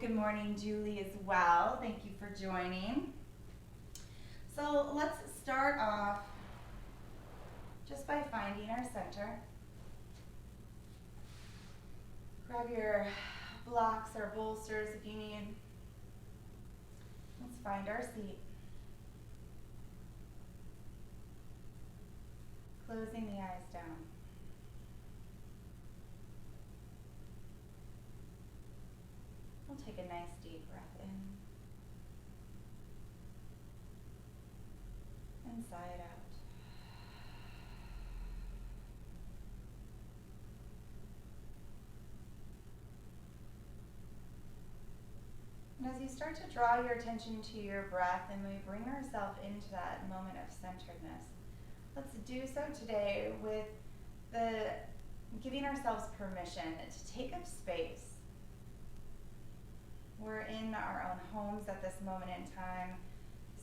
Good morning, Julie, as well. Thank you for joining. So let's start off just by finding our center. Grab your blocks or bolsters if you need. Let's find our seat. Closing the eyes down. We'll take a nice deep breath in and sigh it out. And as you start to draw your attention to your breath and we bring ourselves into that moment of centeredness, let's do so today with giving ourselves permission to take up space. We're in our own homes at this moment in time,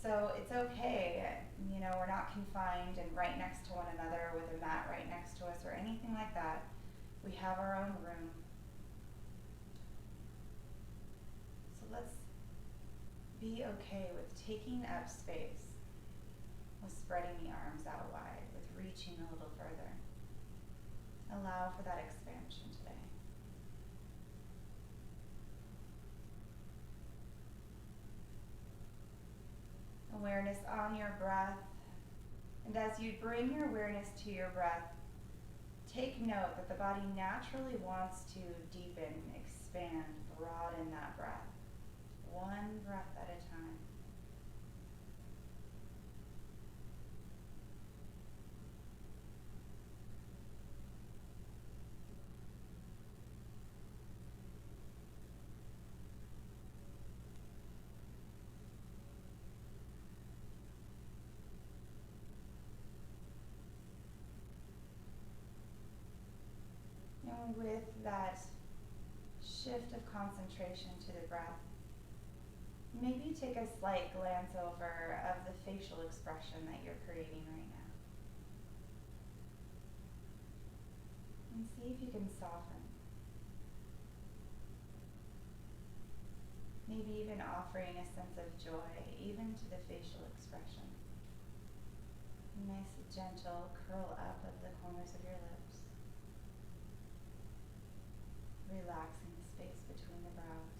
so it's okay. We're not confined and right next to one another with a mat right next to us or anything like that. We have our own room. So let's be okay with taking up space, with spreading the arms out wide, with reaching a little further. Allow for that expansion today. Awareness on your breath. And as you bring your awareness to your breath, take note that the body naturally wants to deepen, expand, broaden that breath. One breath at a time. And with that shift of concentration to the breath, maybe take a slight glance over of the facial expression that you're creating right now. And see if you can soften. Maybe even offering a sense of joy, even to the facial expression. A nice gentle curl up of the corners of your lips. Relaxing the space between the brows.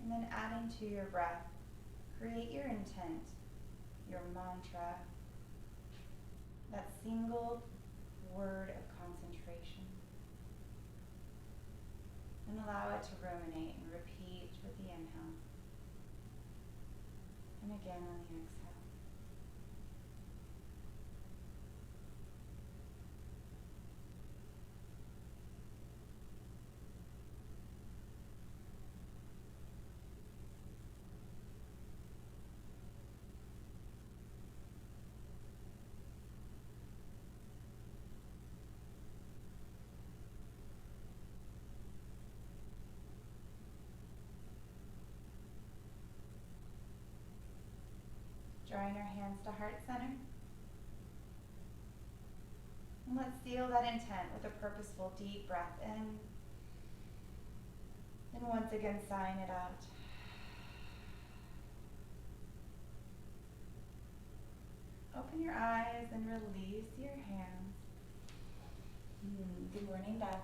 And then adding to your breath, create your intent, your mantra, that single word of concentration. And allow it to ruminate and repeat with the inhale. And again on the exhale. Drawing our hands to heart center. And let's seal that intent with a purposeful deep breath in. And once again, sighing it out. Open your eyes and release your hands. Good morning, Beth.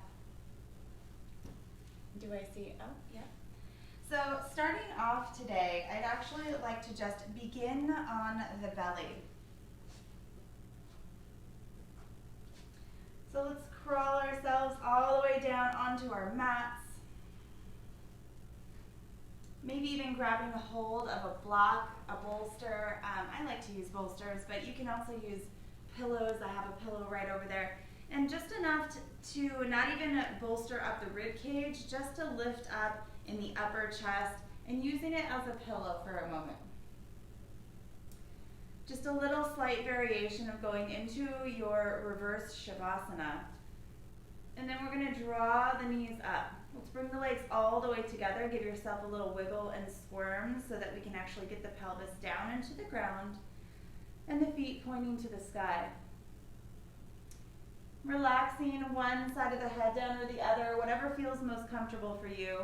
Do I see? Oh, yeah. So starting off today, I'd actually like to just begin on the belly. So let's crawl ourselves all the way down onto our mats. Maybe even grabbing a hold of a block, a bolster. I like to use bolsters, but you can also use pillows. I have a pillow right over there. And just enough to not even bolster up the rib cage, just to lift up in the upper chest and using it as a pillow for a moment. Just a little slight variation of going into your reverse Shavasana. And then we're going to draw the knees up. Let's bring the legs all the way together. Give yourself a little wiggle and squirm so that we can actually get the pelvis down into the ground and the feet pointing to the sky. Relaxing one side of the head down or the other, whatever feels most comfortable for you.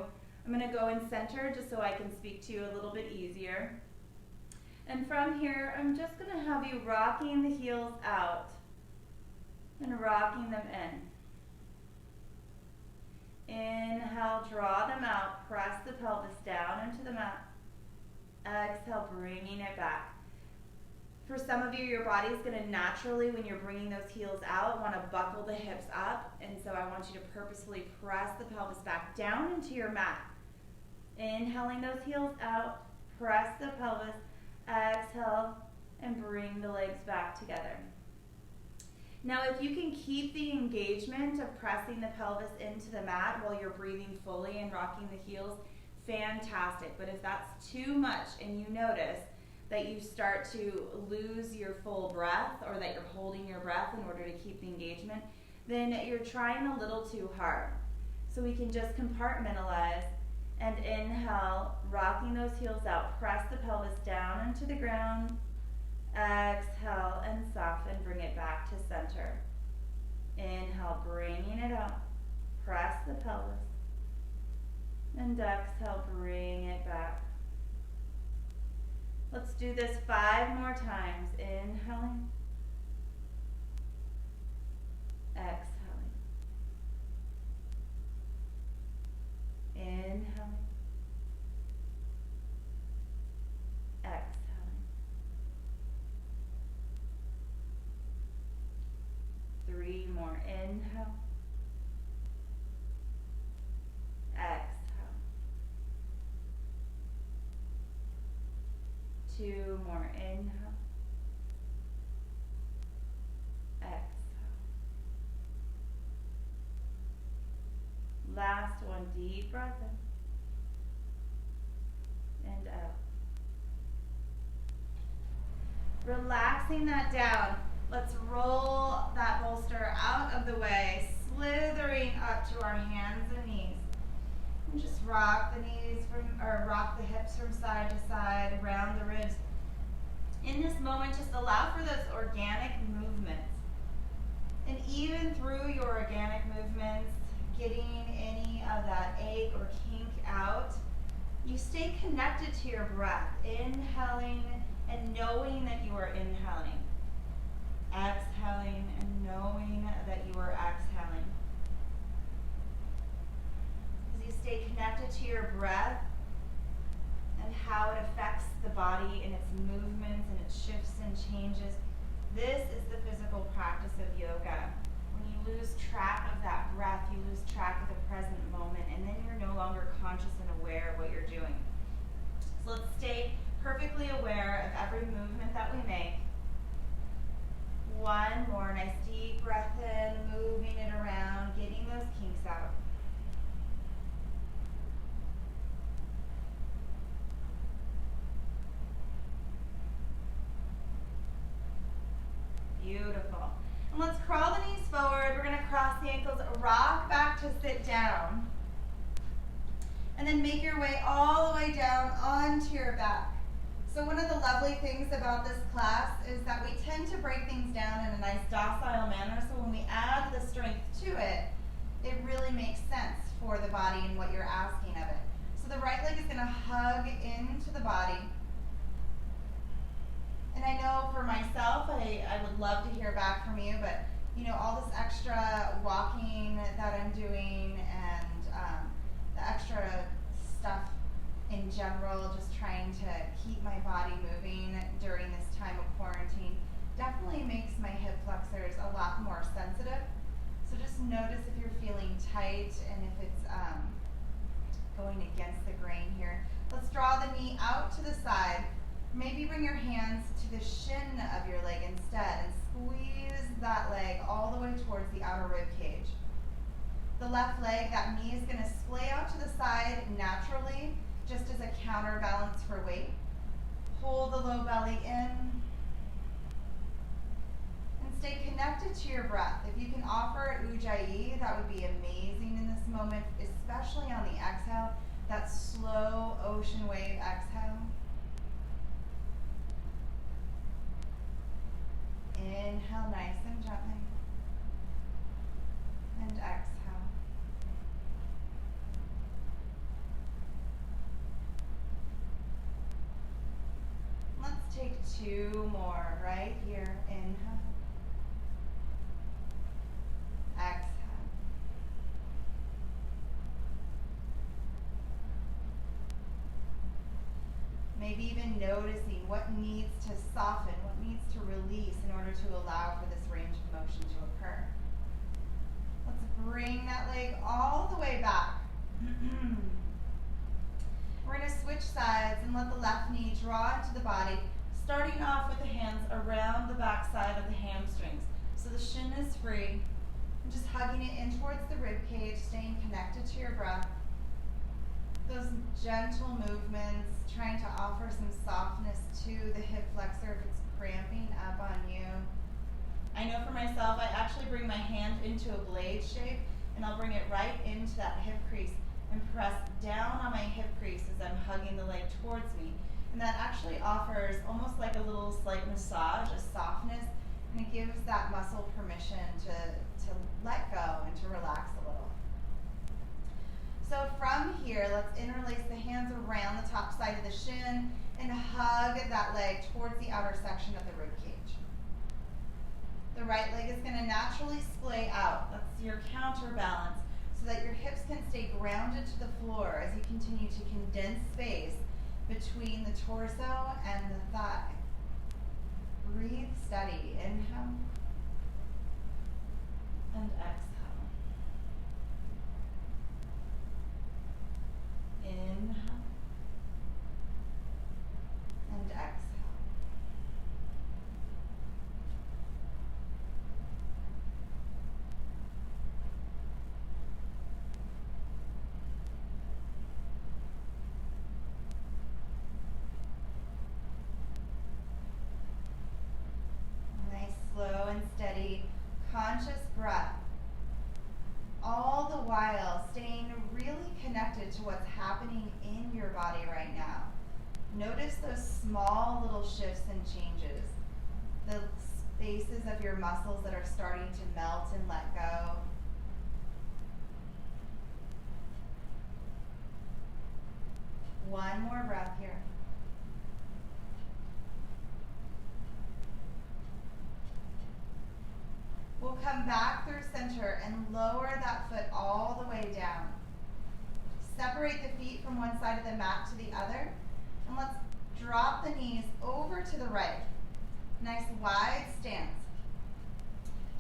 I'm going to go in center just so I can speak to you a little bit easier. And from here, I'm just going to have you rocking the heels out and rocking them in. Inhale, draw them out, press the pelvis down into the mat. Exhale, bringing it back. For some of you, your body is going to naturally, when you're bringing those heels out, want to buckle the hips up. And so I want you to purposefully press the pelvis back down into your mat. Inhaling those heels out, press the pelvis, exhale, and bring the legs back together. Now, if you can keep the engagement of pressing the pelvis into the mat while you're breathing fully and rocking the heels, fantastic. But if that's too much and you notice that you start to lose your full breath or that you're holding your breath in order to keep the engagement, then you're trying a little too hard. So we can just compartmentalize and inhale, rocking those heels out, press the pelvis down into the ground, exhale and soften, bring it back to center. Inhale, bringing it out, press the pelvis, and exhale, bring it back. Let's do this 5 more times. Inhaling, exhaling, inhaling, exhaling. 3 more. Inhale, exhale. 2 more. Inhale, exhale. Last one. Deep breath in and out. Relaxing that down. Let's roll that bolster out of the way, slithering up to our hands and knees. And just rock the knees rock the hips from side to side, around the ribs. In this moment, just allow for those organic movements. And even through your organic movements, getting any of that ache or kink out, you stay connected to your breath, inhaling and knowing that you are inhaling. Exhaling and knowing that you are exhaling. As you stay connected to your breath and how it affects the body and its movements and its shifts and changes, this is the physical practice of yoga. When you lose track of that breath, you lose track of the present moment, and then you're no longer conscious and aware of what you're doing. So let's stay perfectly aware of every movement that we make. One more. Nice deep breath in, moving it around, getting those kinks out. Beautiful. And let's crawl the knees forward. We're going to cross the ankles, rock back to sit down. And then make your way all the way down onto your back. So one of the lovely things about this class is that we tend to break things down in a nice docile manner, so when we add the strength to it, it really makes sense for the body and what you're asking of it. So the right leg is going to hug into the body. And I know for myself, I would love to hear back from you, but all this extra walking that I'm doing and the extra stuff in general, just trying to keep my body moving during this time of quarantine, definitely makes my hip flexors a lot more sensitive. So just notice if you're feeling tight and if it's going against the grain here. Let's draw the knee out to the side. Maybe bring your hands to the shin of your leg instead and squeeze that leg all the way towards the outer rib cage. The left leg, that knee is going to splay out to the side naturally, just as a counterbalance for weight. Hold the low belly in. And stay connected to your breath. If you can offer Ujjayi, that would be amazing in this moment, especially on the exhale, that slow ocean wave exhale. Inhale nice and gently. And exhale. Let's take 2 more right here. Inhale. Exhale. Maybe even noticing what needs to soften, what needs to release in order to allow for this range of motion to occur. Let's bring that leg all the way back. We're going to switch sides and let the left knee draw into the body, starting off with the hands around the back side of the hamstrings. So the shin is free. And just hugging it in towards the rib cage, staying connected to your breath. Those gentle movements, trying to offer some softness to the hip flexor if it's cramping up on you. I know for myself, I actually bring my hand into a blade shape, and I'll bring it right into that hip crease and press down on my hip crease as I'm hugging the leg towards me. And that actually offers almost like a little slight massage, a softness, and it gives that muscle permission to let go and to relax a little. So from here, let's interlace the hands around the top side of the shin and hug that leg towards the outer section of the rib cage. The right leg is going to naturally splay out. That's your counterbalance, so that your hips can stay grounded to the floor as you continue to condense space between the torso and the thigh. Breathe steady. Inhale and exhale. Inhale and exhale. Nice, slow and steady, conscious breath. All the while staying really connected to what's happening in your body right now. Notice those small little shifts and changes. The spaces of your muscles that are starting to melt and let go. One more breath here. We'll come back through center and lower that foot all the way down. Separate the feet from one side of the mat to the other. And let's drop the knees over to the right. Nice wide stance.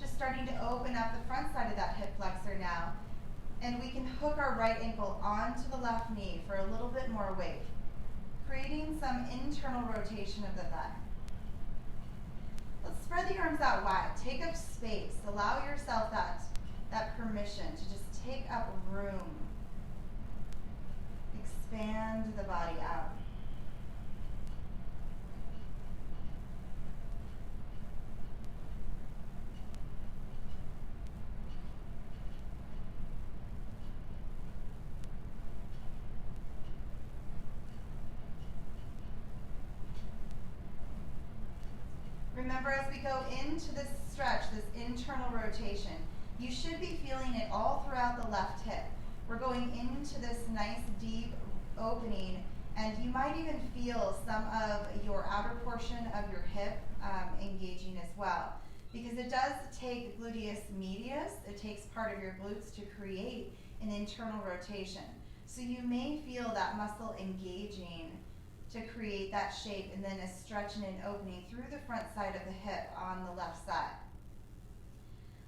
Just starting to open up the front side of that hip flexor now. And we can hook our right ankle onto the left knee for a little bit more weight, creating some internal rotation of the thigh. Let's spread the arms out wide. Take up space. Allow yourself that permission to just take up room. Expand the body out. Remember, as we go into this stretch, this internal rotation, you should be feeling it all throughout the left hip. We're going into this nice deep opening, and you might even feel some of your outer portion of your hip engaging as well, because it does take gluteus medius, it takes part of your glutes to create an internal rotation. So you may feel that muscle engaging to create that shape, and then a stretch and an opening through the front side of the hip on the left side.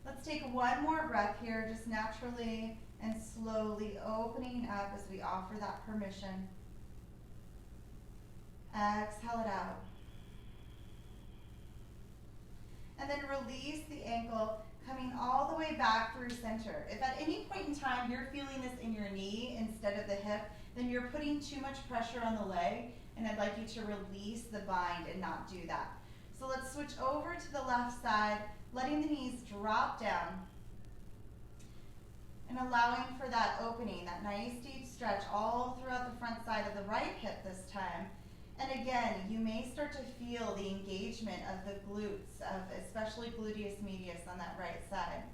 Let's take one more breath here, just naturally and slowly opening up as we offer that permission. Exhale it out. And then release the ankle, coming all the way back through center. If at any point in time you're feeling this in your knee instead of the hip, then you're putting too much pressure on the leg, and I'd like you to release the bind and not do that. So let's switch over to the left side, letting the knees drop down and allowing for that opening, that nice deep stretch all throughout the front side of the right hip this time. And again, you may start to feel the engagement of the glutes, of especially gluteus medius on that right side.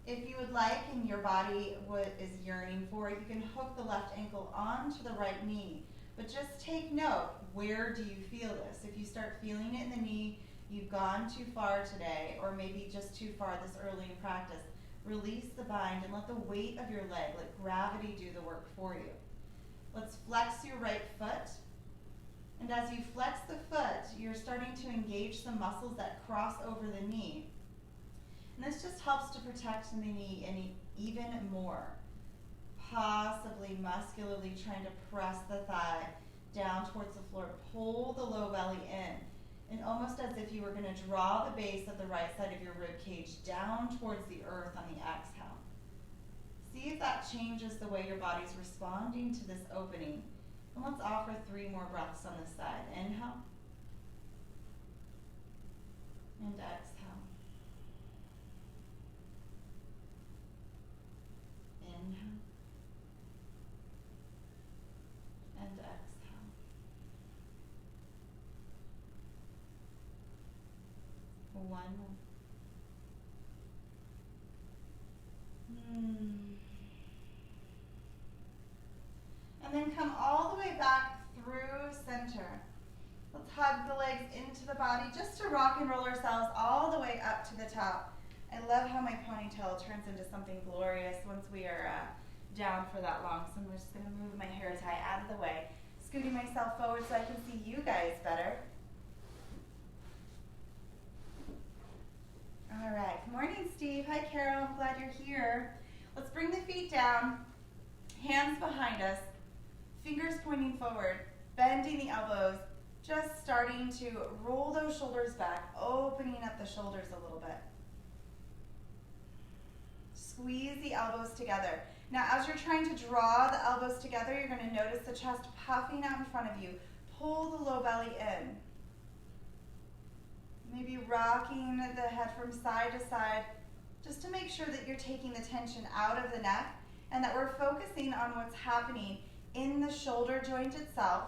If you would like and your body is yearning for it, you can hook the left ankle onto the right knee. But just take note, where do you feel this? If you start feeling it in the knee, you've gone too far today, or maybe just too far this early in practice. Release the bind and let the weight of your leg, let gravity do the work for you. Let's flex your right foot. And as you flex the foot, you're starting to engage some muscles that cross over the knee. And this just helps to protect the knee even more. Possibly muscularly trying to press the thigh down towards the floor. Pull the low belly in. And almost as if you were going to draw the base of the right side of your rib cage down towards the earth on the exhale. See if that changes the way your body's responding to this opening. And let's offer 3 more breaths on this side. Inhale. And exhale. Inhale. And exhale. One more. And then come all the way back through center. Let's hug the legs into the body just to rock and roll ourselves all the way up to the top. I love how my ponytail turns into something glorious once we are down for that long. So I'm just going to move my hair tie out of the way, scooting myself forward so I can see you guys better. All right. Good morning, Steve. Hi, Carol. I'm glad you're here. Let's bring the feet down, hands behind us, fingers pointing forward, bending the elbows, just starting to roll those shoulders back, opening up the shoulders a little bit. Squeeze the elbows together. Now, as you're trying to draw the elbows together, you're going to notice the chest puffing out in front of you. Pull the low belly in. Maybe rocking the head from side to side, just to make sure that you're taking the tension out of the neck and that we're focusing on what's happening in the shoulder joint itself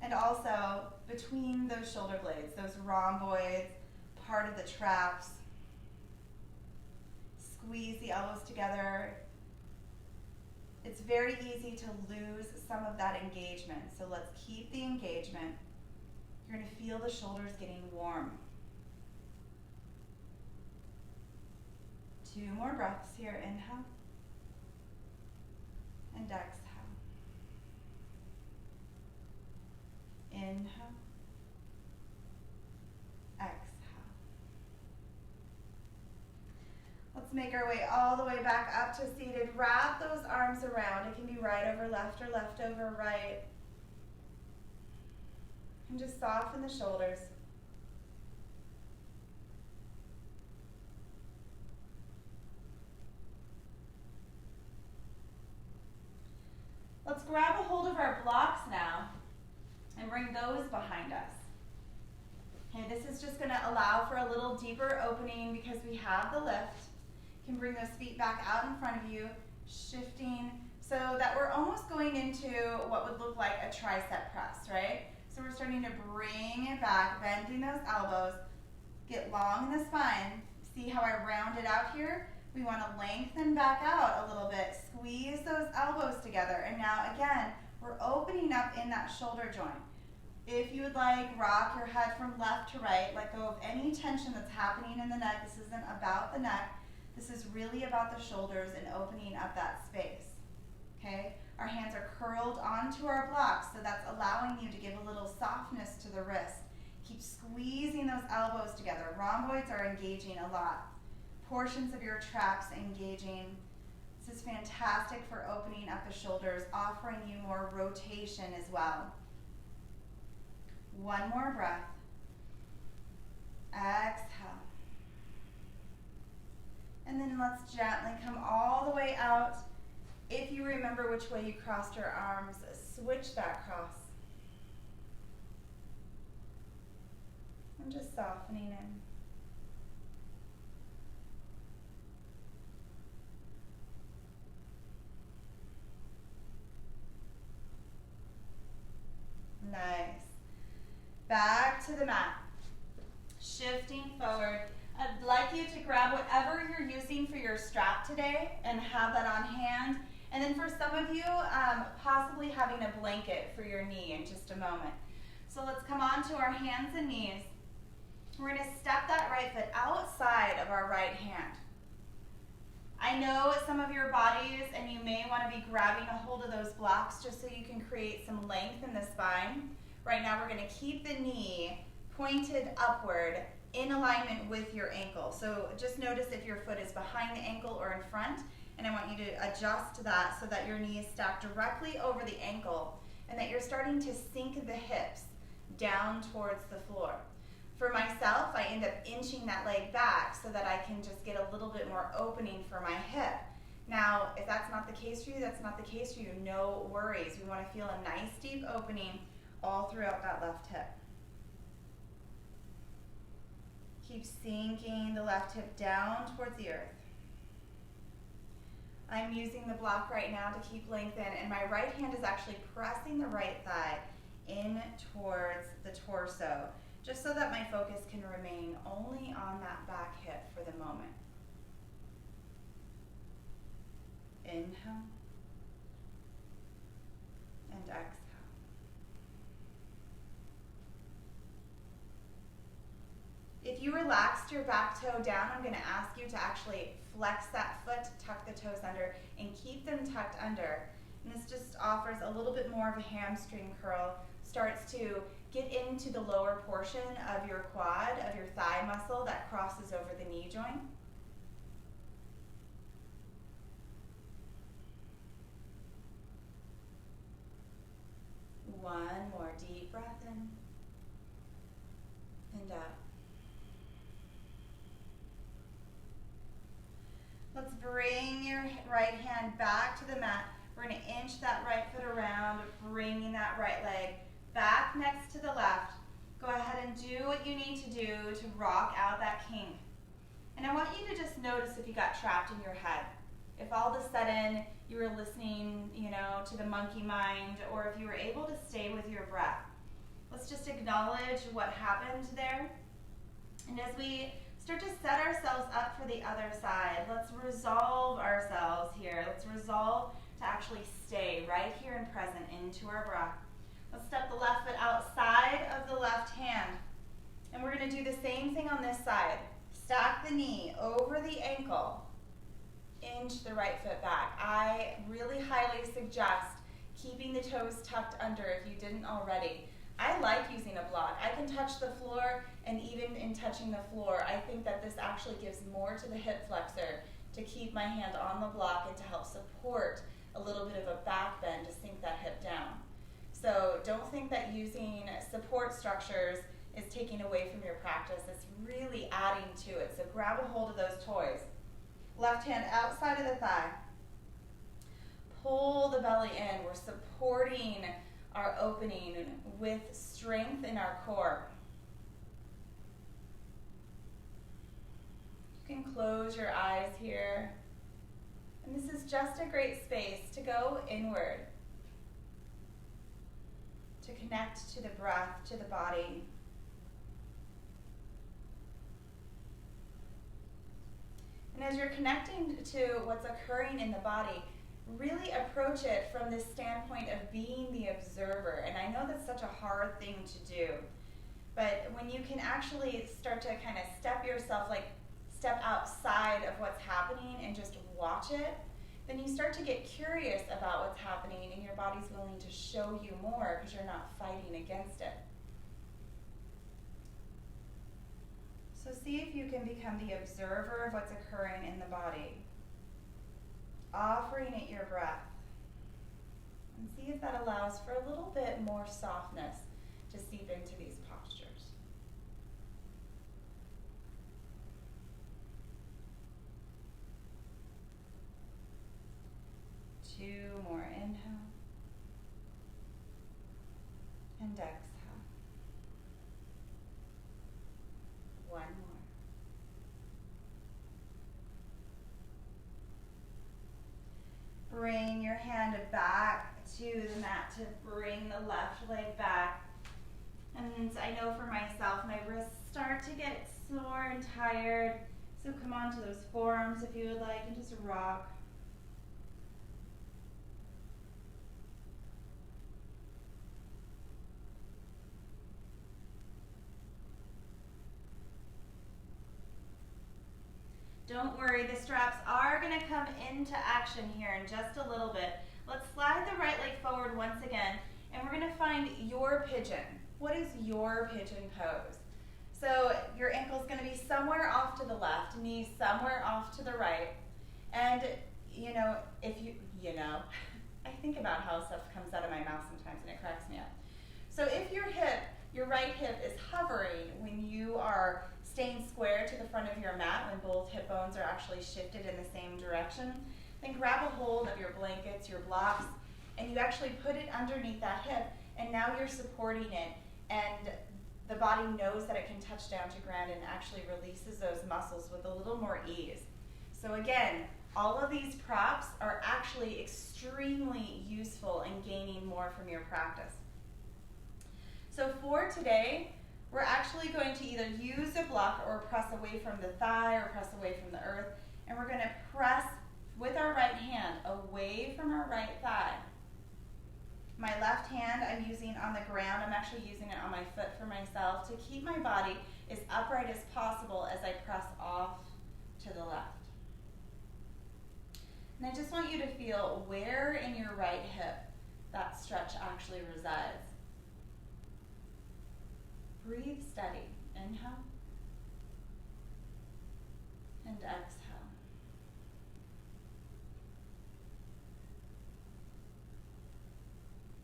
and also between those shoulder blades, those rhomboids, part of the traps. Squeeze the elbows together. It's very easy to lose some of that engagement, so let's keep the engagement. You're going to feel the shoulders getting warm. 2 more breaths here. Inhale and exhale. Inhale. Exhale. Let's make our way all the way back up to seated. Wrap those arms around. It can be right over left or left over right. And just soften the shoulders. Let's grab a hold of our blocks now and bring those behind us. Okay, this is just going to allow for a little deeper opening because we have the lift. You can bring those feet back out in front of you, shifting so that we're almost going into what would look like a tricep press, right? So we're starting to bring it back, bending those elbows, get long in the spine. See how I round it out here? We want to lengthen back out a little bit, squeeze those elbows together. And now again, we're opening up in that shoulder joint. If you would like, rock your head from left to right, let go of any tension that's happening in the neck. This isn't about the neck. This is really about the shoulders and opening up that space, okay? Our hands are curled onto our blocks, so that's allowing you to give a little softness to the wrist. Keep squeezing those elbows together. Rhomboids are engaging a lot. Portions of your traps engaging. This is fantastic for opening up the shoulders, offering you more rotation as well. 1 more breath. Exhale. And then let's gently come all the way out If you remember which way you crossed your arms, switch that cross. And just softening in. Nice. Back to the mat. Shifting forward. I'd like you to grab whatever you're using for your strap today and have that on hand. And then for some of you, possibly having a blanket for your knee in just a moment. So let's come on to our hands and knees. We're going to step that right foot outside of our right hand. I know some of your bodies, and you may want to be grabbing a hold of those blocks just so you can create some length in the spine. Right now we're going to keep the knee pointed upward in alignment with your ankle. So just notice if your foot is behind the ankle or in front, and I want you to adjust that so that your knee is stacked directly over the ankle and that you're starting to sink the hips down towards the floor. For myself, I end up inching that leg back so that I can just get a little bit more opening for my hip. Now, if that's not the case for you, that's not the case for you. No worries. We want to feel a nice deep opening all throughout that left hip. Keep sinking the left hip down towards the earth. I'm using the block right now to keep length in, and my right hand is actually pressing the right thigh in towards the torso, just so that my focus can remain only on that back hip for the moment. Inhale and exhale. If you relaxed your back toe down, I'm going to ask you to actually flex that foot, tuck the toes under, and keep them tucked under. And this just offers a little bit more of a hamstring curl, starts to get into the lower portion of your quad, of your thigh muscle that crosses over the knee joint. One more deep breath in and out. Let's bring your right hand back to the mat. We're going to inch that right foot around, bringing that right leg back next to the left. Go ahead and do what you need to do to rock out that kink. And I want you to just notice if you got trapped in your head. If all of a sudden you were listening, to the monkey mind, or if you were able to stay with your breath. Let's just acknowledge what happened there. And as we start to set ourselves up for the other side, let's resolve ourselves here. Let's resolve to actually stay right here and present into our breath. Let's step the left foot outside of the left hand. And we're going to do the same thing on this side. Stack the knee over the ankle. Inch the right foot back. I really highly suggest keeping the toes tucked under if you didn't already. I like using a block. I can touch the floor, and even in touching the floor, I think that this actually gives more to the hip flexor to keep my hand on the block and to help support a little bit of a back bend to sink that hip down. So don't think that using support structures is taking away from your practice. It's really adding to it. So grab a hold of those toys. Left hand outside of the thigh. Pull the belly in. We're supporting our opening with strength in our core. You can close your eyes here. And this is just a great space to go inward, to connect to the breath, to the body. And as you're connecting to what's occurring in the body, really approach it from this standpoint of being the observer. And I know that's such a hard thing to do, but when you can actually start to kind of step outside of what's happening and just watch it, then you start to get curious about what's happening and your body's willing to show you more because you're not fighting against it. So see if you can become the observer of what's occurring in the body, offering it your breath, and see if that allows for a little bit more softness to seep into these postures. 2, And exhale. One more. Bring your hand back to the mat to bring the left leg back. And I know for myself, my wrists start to get sore and tired. So come onto those forearms if you would like and just rock. Don't worry, the straps are going to come into action here in just a little bit. Let's slide the right leg forward once again, and we're going to find your pigeon. What is your pigeon pose? So your ankle's going to be somewhere off to the left, knees somewhere off to the right. And, I think about how stuff comes out of my mouth sometimes and it cracks me up. So if your right hip is hovering when you are staying square to the front of your mat, when both hip bones are actually shifted in the same direction, then grab a hold of your blankets, your blocks, and you actually put it underneath that hip, and now you're supporting it, and the body knows that it can touch down to ground and actually releases those muscles with a little more ease. So again, all of these props are actually extremely useful in gaining more from your practice. So for today, we're actually going to either use a block or press away from the thigh or press away from the earth, and we're going to press with our right hand away from our right thigh. My left hand I'm using on the ground. I'm actually using it on my foot for myself to keep my body as upright as possible as I press off to the left. And I just want you to feel where in your right hip that stretch actually resides. Breathe steady. Inhale and exhale.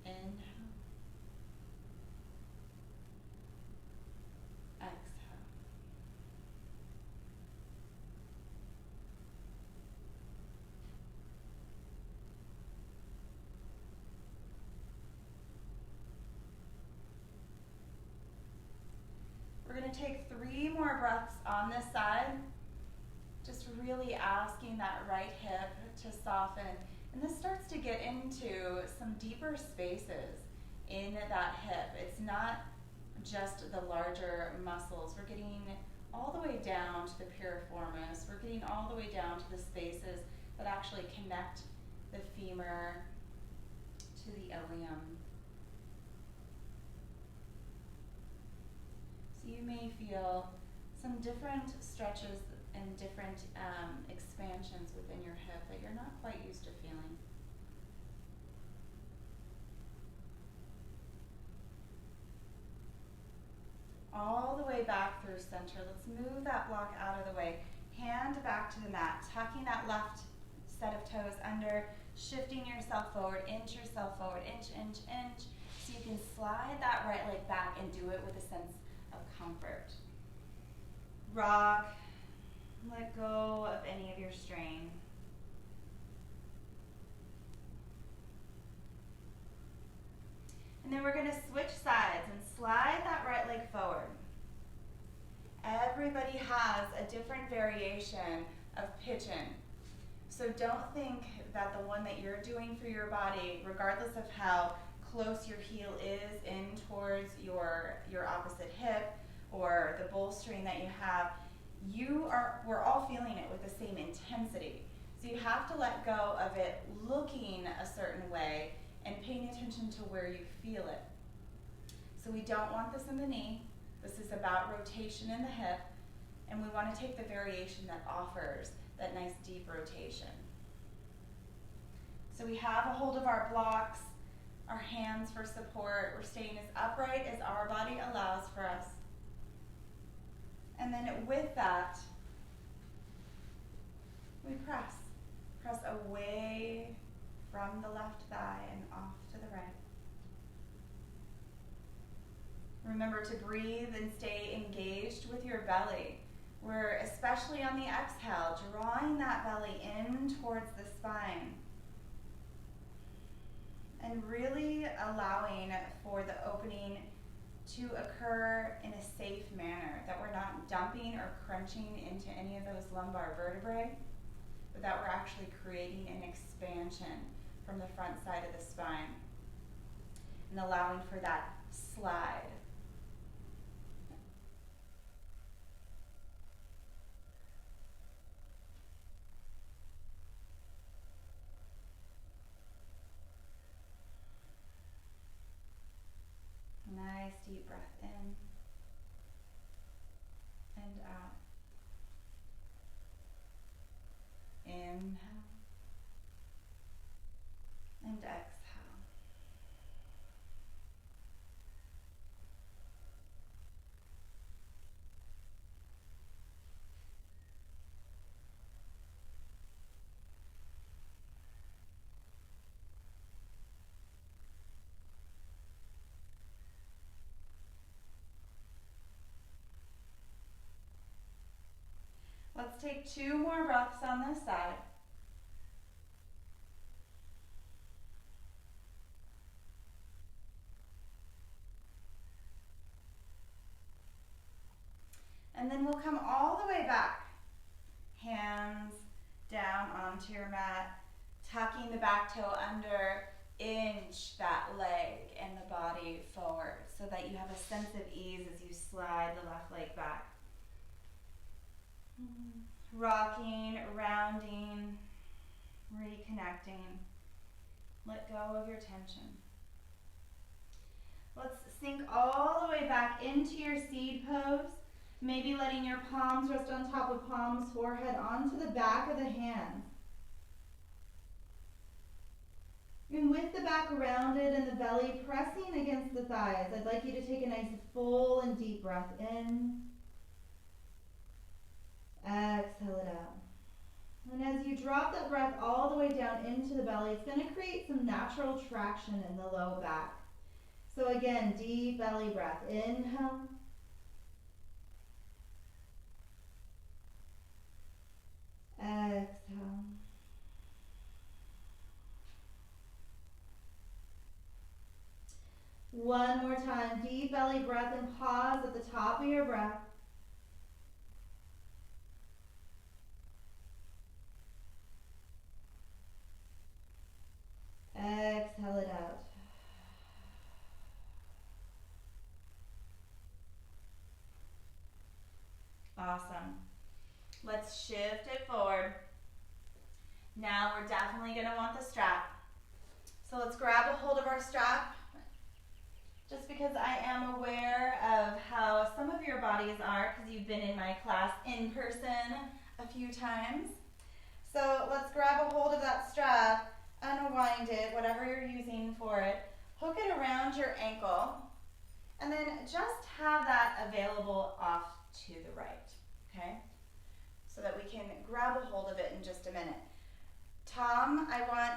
Inhale. Exhale. We're going to take 3 more breaths on this side, just really asking that right hip to soften. And this starts to get into some deeper spaces in that hip. It's not just the larger muscles. We're getting all the way down to the piriformis. We're getting all the way down to the spaces that actually connect the femur to the ilium. So you may feel some different stretches and different expansions within your hip that you're not quite used to feeling. All the way back through center. Let's move that block out of the way. Hand back to the mat, tucking that left set of toes under, shifting yourself forward, inch yourself forward, inch, inch, inch. So you can slide that right leg back and do it with a sense of comfort. Rock, let go of any of your strain. And then we're going to switch sides and slide that right leg forward. Everybody has a different variation of pigeon. So don't think that the one that you're doing for your body, regardless of how close your heel is in towards your opposite hip or the bolstering that you have, we're all feeling it with the same intensity. So you have to let go of it looking a certain way and paying attention to where you feel it. So we don't want this in the knee. This is about rotation in the hip, and we want to take the variation that offers that nice deep rotation. So we have a hold of our blocks, our hands for support. We're staying as upright as our body allows for us. And then with that, we press away from the left thigh and off to the right. Remember to breathe and stay engaged with your belly. We're especially on the exhale, drawing that belly in towards the spine. And really allowing for the opening to occur in a safe manner, that we're not dumping or crunching into any of those lumbar vertebrae, but that we're actually creating an expansion from the front side of the spine and allowing for that slide. Nice deep breath in and out. Inhale and exhale. Let's take 2 more breaths on this side. And then we'll come all the way back. Hands down onto your mat, tucking the back toe under, inch that leg and the body forward so that you have a sense of ease as you slide the left leg back. Rocking, rounding, reconnecting. Let go of your tension. Let's sink all the way back into your seed pose. Maybe letting your palms rest on top of palms, forehead onto the back of the hands. And with the back rounded and the belly pressing against the thighs, I'd like you to take a nice full and deep breath in. Exhale it out. And as you drop that breath all the way down into the belly, it's going to create some natural traction in the low back. So again, deep belly breath. Inhale. Exhale. One more time, deep belly breath and pause at the top of your breath. Exhale it out. Awesome. Let's shift it forward. Now we're definitely going to want the strap. So let's grab a hold of our strap, just because I am aware of how some of your bodies are, because you've been in my class in person a few times. So let's grab a hold of that strap, unwind it, whatever you're using for it, hook it around your ankle, and then just have that available off to the right, okay? So that we can grab a hold of it in just a minute. Tom, I want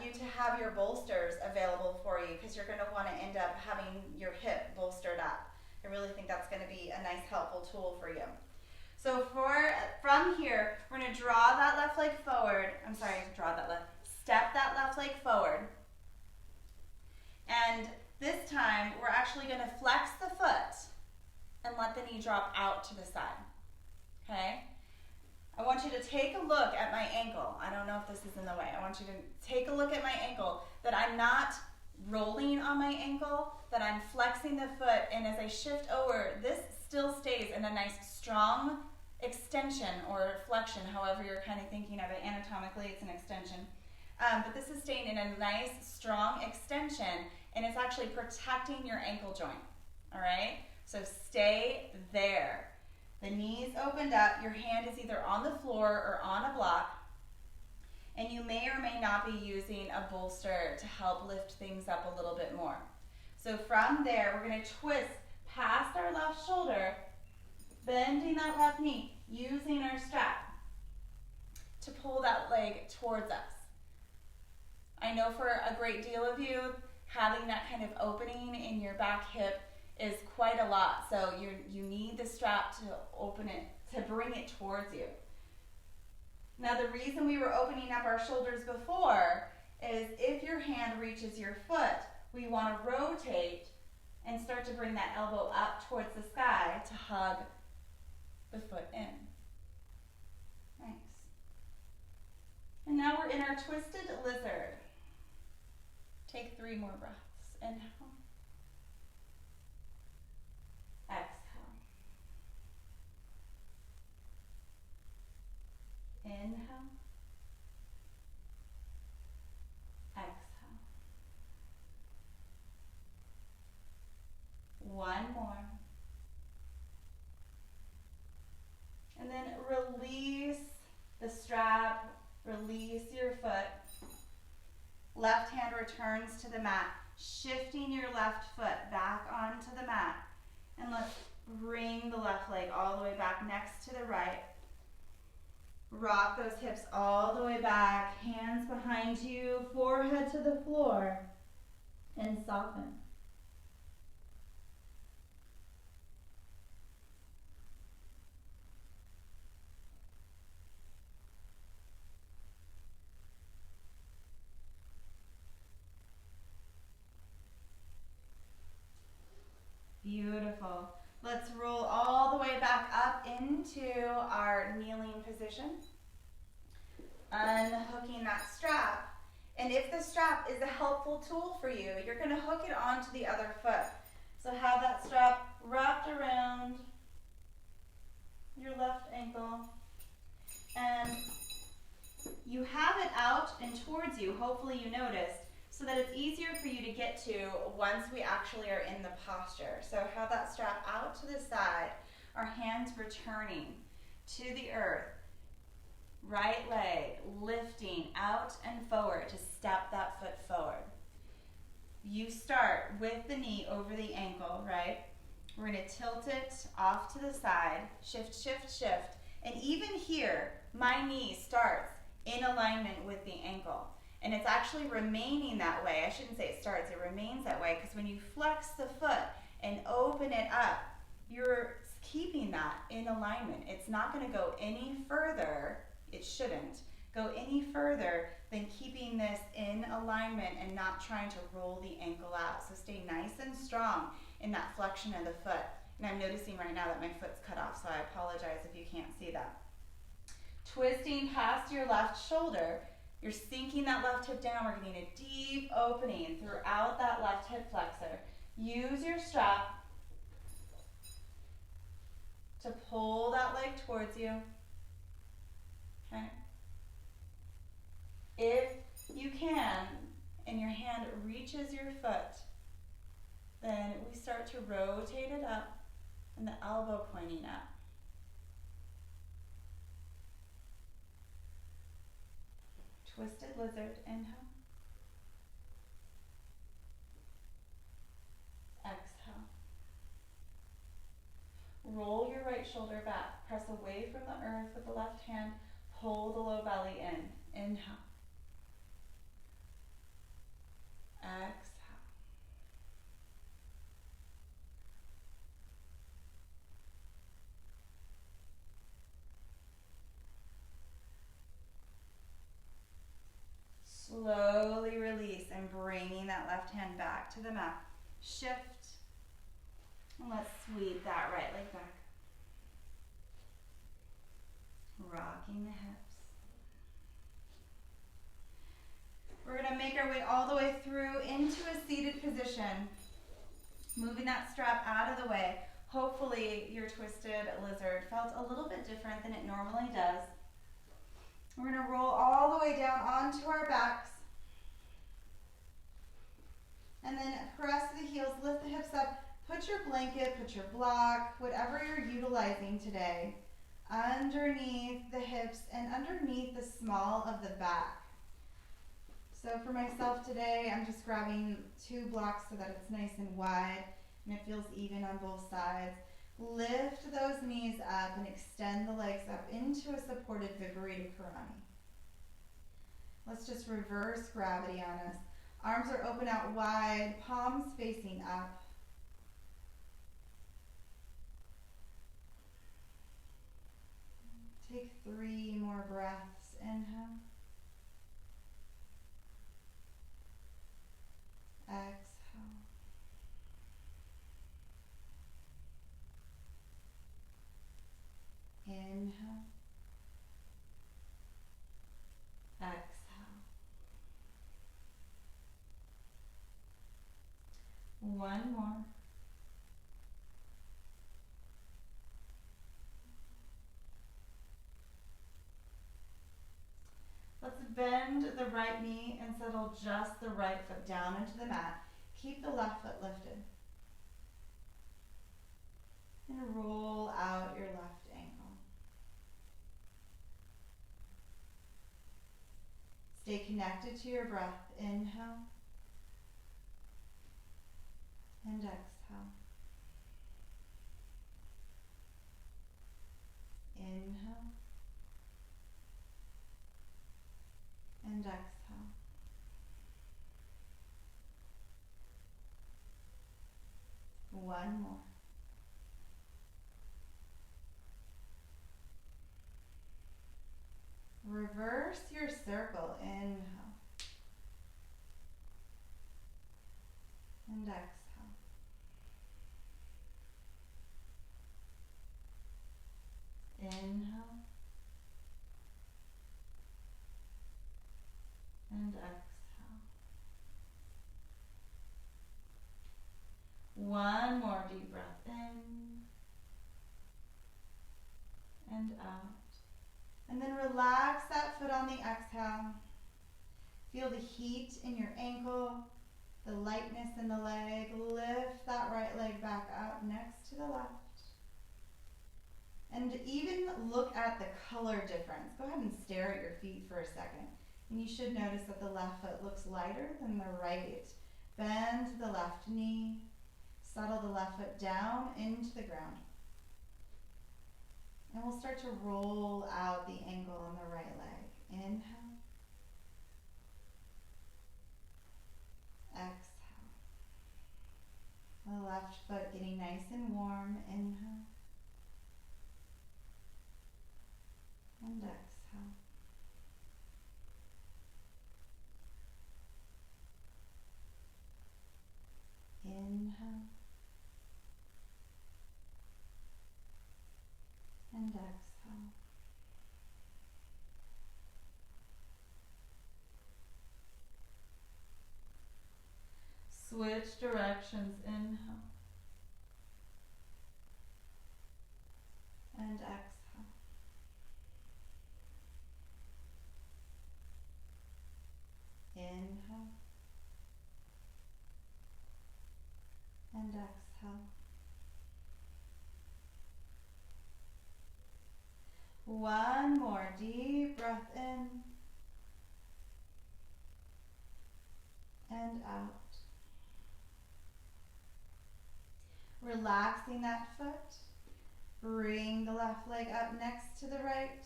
you to have your bolsters available for you, because you're going to want to end up having your hip bolstered up. I really think that's going to be a nice helpful tool for you. So from here, we're going to draw that left leg forward. Step that left leg forward. And this time, we're actually going to flex the foot and let the knee drop out to the side. Okay? I want you to take a look at my ankle. I don't know if this is in the way. I want you to take a look at my ankle, that I'm not rolling on my ankle, that I'm flexing the foot, and as I shift over, this still stays in a nice strong extension or flexion, however you're kind of thinking of it. Anatomically, it's an extension. But this is staying in a nice, strong extension, and it's actually protecting your ankle joint, all right? So stay there. The knees opened up, your hand is either on the floor or on a block, and you may or may not be using a bolster to help lift things up a little bit more. So from there, we're going to twist past our left shoulder, bending that left knee, using our strap to pull that leg towards us. I know for a great deal of you, having that kind of opening in your back hip is quite a lot, so you need the strap to open it, to bring it towards you. Now the reason we were opening up our shoulders before is if your hand reaches your foot, we want to rotate and start to bring that elbow up towards the sky to hug the foot in. Nice. And now we're in our twisted lizard. Take 3 more breaths. Inhale. Exhale. Inhale. Exhale. One more. And then release the strap, release your foot. Left hand returns to the mat, shifting your left foot back onto the mat. And let's bring the left leg all the way back next to the right. Rock those hips all the way back, hands behind you, forehead to the floor, and soften. Beautiful. Let's roll all the way back up into our kneeling position. Unhooking that strap. And if the strap is a helpful tool for you, you're going to hook it onto the other foot. So have that strap wrapped around your left ankle. And you have it out and towards you, hopefully you noticed, so that it's easier for you to get to once we actually are in the posture. So have that strap out to the side, our hands returning to the earth. Right leg lifting out and forward to step that foot forward. You start with the knee over the ankle, right? We're going to tilt it off to the side, shift, shift, shift. And even here, my knee starts in alignment with the ankle. And it's actually remaining that way. I shouldn't say it starts, it remains that way, because when you flex the foot and open it up, you're keeping that in alignment. It's not going to go any further, it shouldn't go any further than keeping this in alignment and not trying to roll the ankle out. So stay nice and strong in that flexion of the foot. And I'm noticing right now that my foot's cut off, so I apologize if you can't see that. Twisting past your left shoulder, you're sinking that left hip down. We're getting a deep opening throughout that left hip flexor. Use your strap to pull that leg towards you. Okay. If you can, and your hand reaches your foot, then we start to rotate it up and the elbow pointing up. Twisted lizard, inhale. Exhale. Roll your right shoulder back. Press away from the earth with the left hand. Pull the low belly in. Inhale. Exhale. Slowly release and bringing that left hand back to the mat. Shift. And let's sweep that right leg back. Rocking the hips. We're going to make our way all the way through into a seated position. Moving that strap out of the way. Hopefully your twisted lizard felt a little bit different than it normally does. We're going to roll all the way down onto our backs. And then press the heels, lift the hips up. Put your blanket, put your block, whatever you're utilizing today, underneath the hips and underneath the small of the back. So for myself today, I'm just grabbing 2 blocks so that it's nice and wide and it feels even on both sides. Lift those knees up and extend the legs up into a supported Viparita Karani. Let's just reverse gravity on us. Arms are open out wide, palms facing up. Take 3 more breaths. Inhale. more. Let's bend the right knee and settle just the right foot down into the mat. Keep the left foot lifted. And roll out your left ankle. Stay connected to your breath. Inhale and exhale. Inhale and exhale. One more. Reverse your circle. Inhale and exhale. Inhale and exhale. One more deep breath in and out. And then relax that foot on the exhale. Feel the heat in your ankle, the lightness in the leg. Lift that right leg back up next to the left. And even look at the color difference. Go ahead and stare at your feet for a second. And you should notice that the left foot looks lighter than the right. Bend the left knee. Settle the left foot down into the ground. And we'll start to roll out the ankle on the right leg. Inhale. Exhale. The left foot getting nice and warm. Inhale. And exhale. Inhale. And exhale. Switch directions. Inhale. And exhale. Inhale. And exhale. One more deep breath in and out. Relaxing that foot. Bring the left leg up next to the right.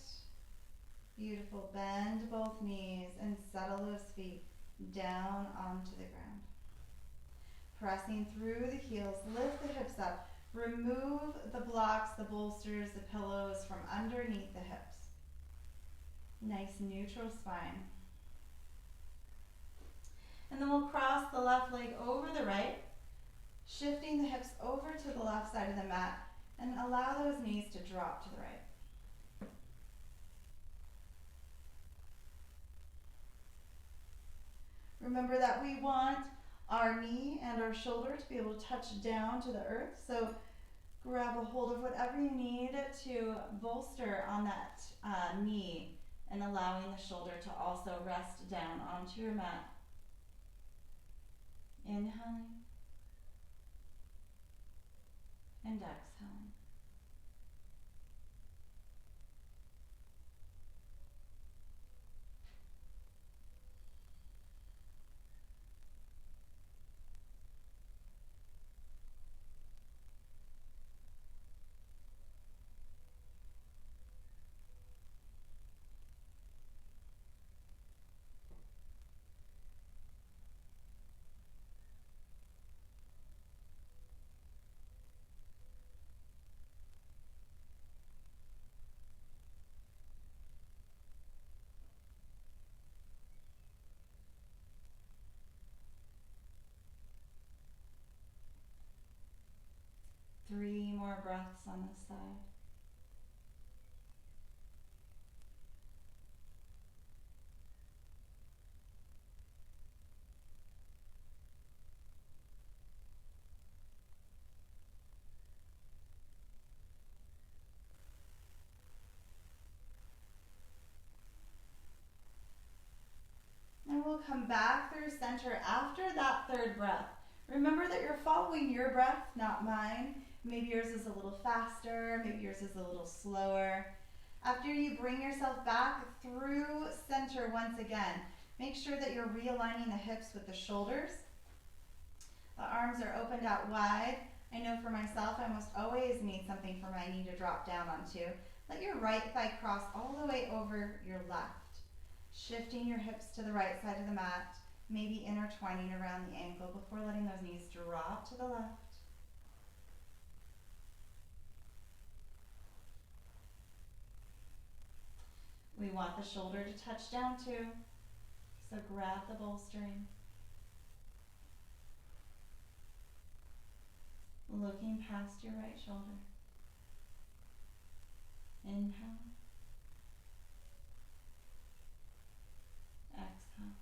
Beautiful. Bend both knees and settle those feet down onto the ground. Pressing through the heels, lift the hips up. Remove the blocks, the bolsters, the pillows from underneath the hips. Nice neutral spine. And then we'll cross the left leg over the right, shifting the hips over to the left side of the mat, and allow those knees to drop to the right. Remember that we want our knee and our shoulder to be able to touch down to the earth, so grab a hold of whatever you need to bolster on that knee, and allowing the shoulder to also rest down onto your mat. Inhaling and exhaling. Three more breaths on this side. through center after that third breath. Remember that you're following your breath, not mine. Maybe yours is a little faster, maybe yours is a little slower. After you bring yourself back through center once again, make sure that you're realigning the hips with the shoulders. The arms are opened out wide. I know for myself, I almost always need something for my knee to drop down onto. Let your right thigh cross all the way over your left. Shifting your hips to the right side of the mat, maybe intertwining around the ankle before letting those knees drop to the left. We want the shoulder to touch down too, so grab the bolstering. Looking past your right shoulder. Inhale. Exhale.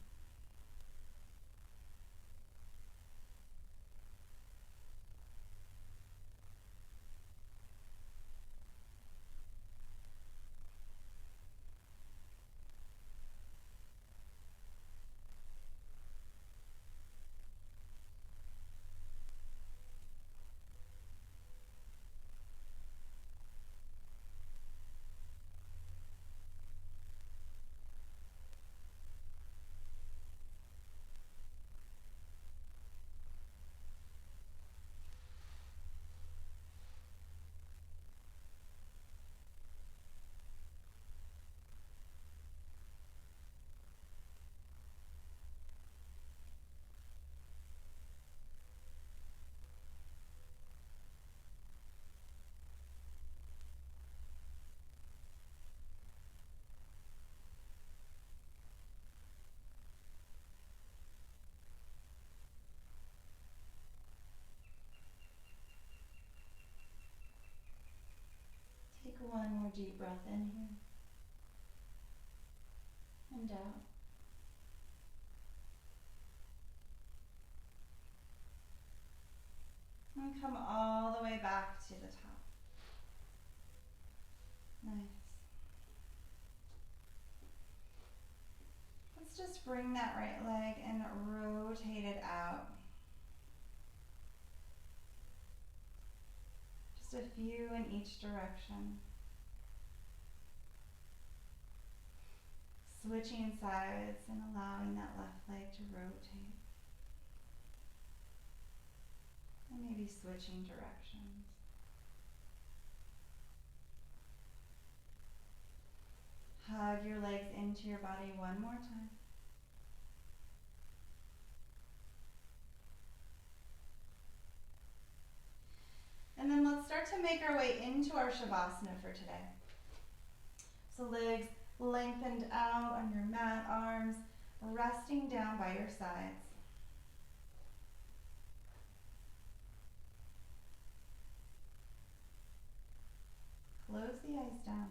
Take one more deep breath in here and out. And come all the way back to the top. Nice. Let's just bring that right leg and rotate it out. Just a few in each direction. Switching sides and allowing that left leg to rotate. And maybe switching directions. Hug your legs into your body one more time. And then let's start to make our way into our Shavasana for today. So legs lengthened out on your mat, arms resting down by your sides. Close the eyes down.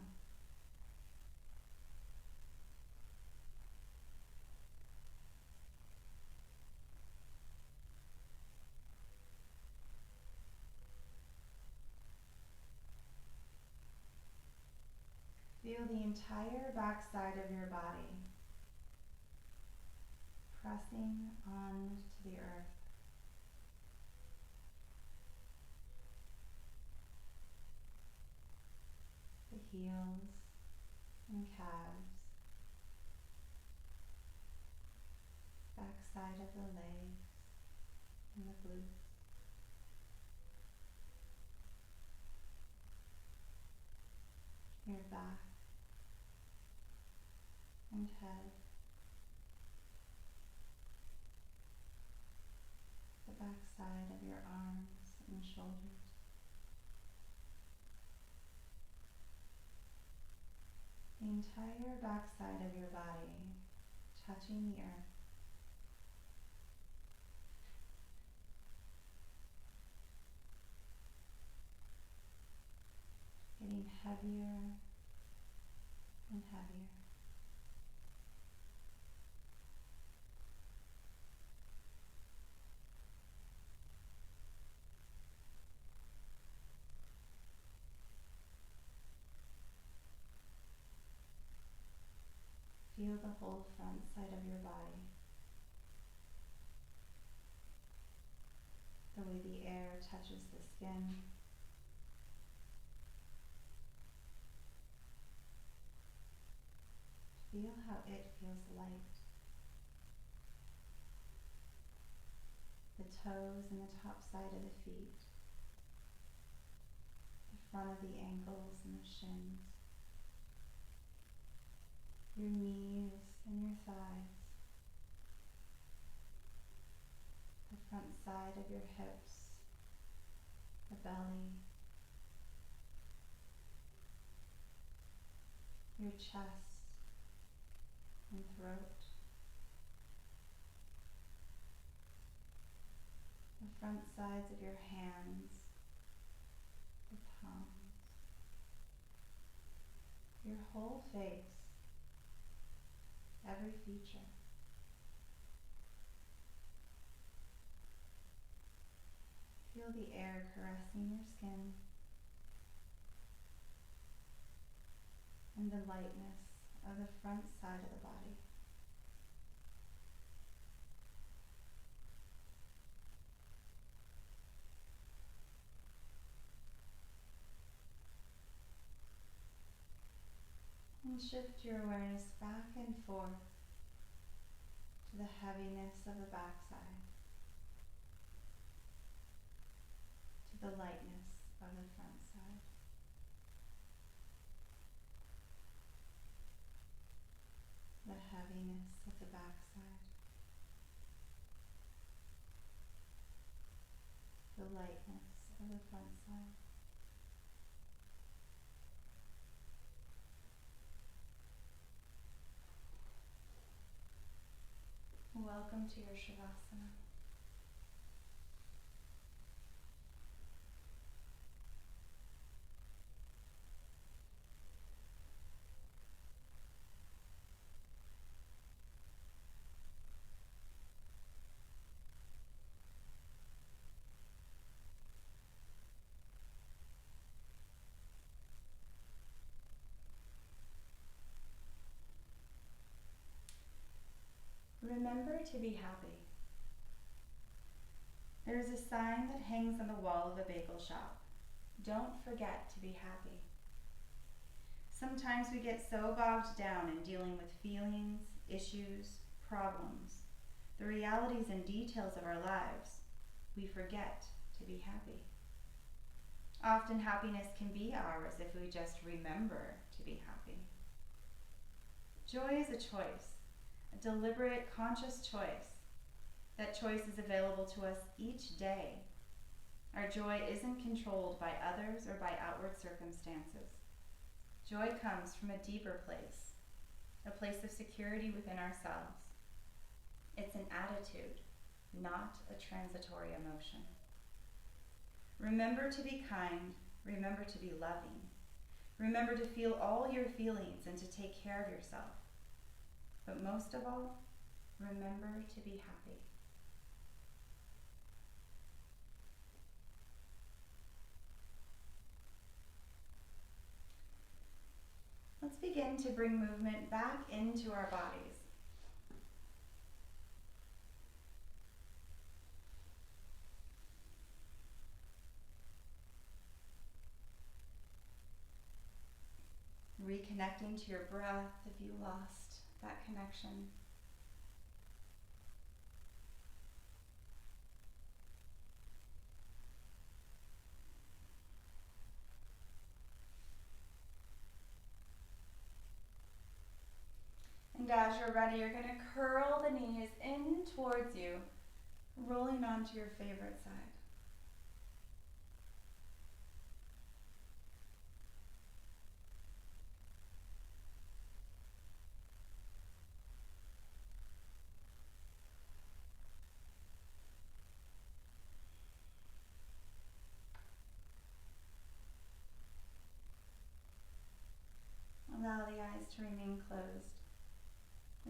Feel the entire back side of your body pressing onto the earth. The heels and calves, back side of the legs and the glutes. Your back and head, the back side of your arms and shoulders. The entire back side of your body touching the earth. Getting heavier and heavier. Feel the whole front side of your body skin. Feel how it feels light. The toes and the top side of the feet. The front of the ankles and the shins. Your knees and your thighs. The front side of your hips. The belly. Your chest and throat. The front sides of your hands, the palms, your whole face, every feature. Feel the air caressing your skin and the lightness of the front side of the body. And shift your awareness back and forth to the heaviness of the backside, to the lightness of the front side. The heaviness of the backside, the lightness of the front side. Welcome to your Shavasana. Remember to be happy. There is a sign that hangs on the wall of a bagel shop. Don't forget to be happy. Sometimes we get so bogged down in dealing with feelings, issues, problems, the realities and details of our lives, we forget to be happy. Often happiness can be ours if we just remember to be happy. Joy is a choice, a deliberate, conscious choice. That choice is available to us each day. Our joy isn't controlled by others or by outward circumstances. Joy comes from a deeper place, a place of security within ourselves. It's an attitude, not a transitory emotion. Remember to be kind, remember to be loving. Remember to feel all your feelings and to take care of yourself. But most of all, remember to be happy. Let's begin to bring movement back into our bodies. Reconnecting to your breath if you lost that connection. And as you're ready, you're going to curl the knees in towards you, rolling onto your favorite side. Allow the eyes to remain closed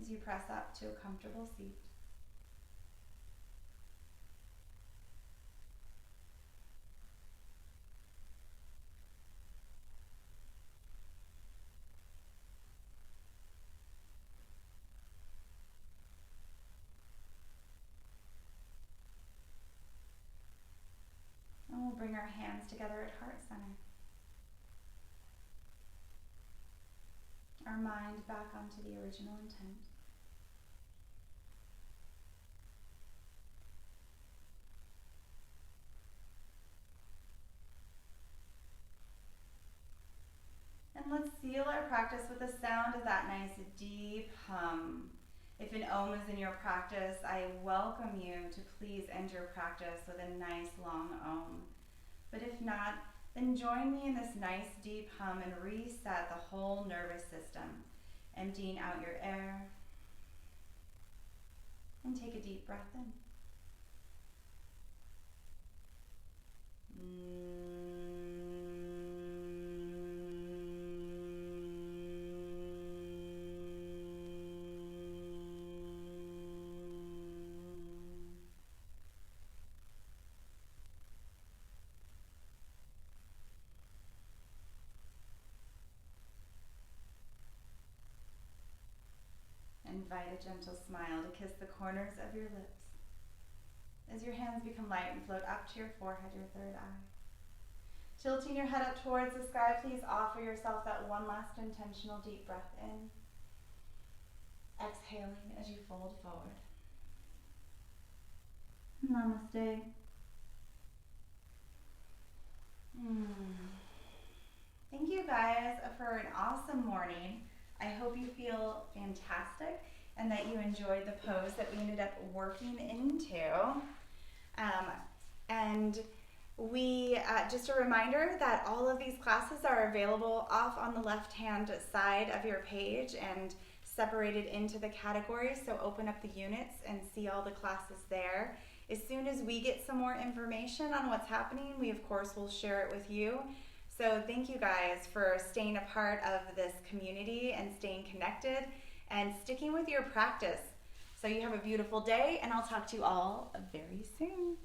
as you press up to a comfortable seat. And we'll bring our hands together at heart center. Our mind back onto the original intent. And let's seal our practice with the sound of that nice deep hum. If an Om is in your practice, I welcome you to please end your practice with a nice long Om. But if not, then join me in this nice deep hum and reset the whole nervous system. Emptying out your air. And take a deep breath in. Invite a gentle smile to kiss the corners of your lips as your hands become light and float up to your forehead, your third eye. Tilting your head up towards the sky, please offer yourself that one last intentional deep breath in. Exhaling as you fold forward. Namaste. Thank you guys for an awesome morning. I hope you feel fantastic and that you enjoyed the pose that we ended up working into. And we, just a reminder that all of these classes are available off on the left-hand side of your page and separated into the categories. So open up the units and see all the classes there. As soon as we get some more information on what's happening, we of course will share it with you. So thank you guys for staying a part of this community and staying connected and sticking with your practice. So you have a beautiful day, and I'll talk to you all very soon.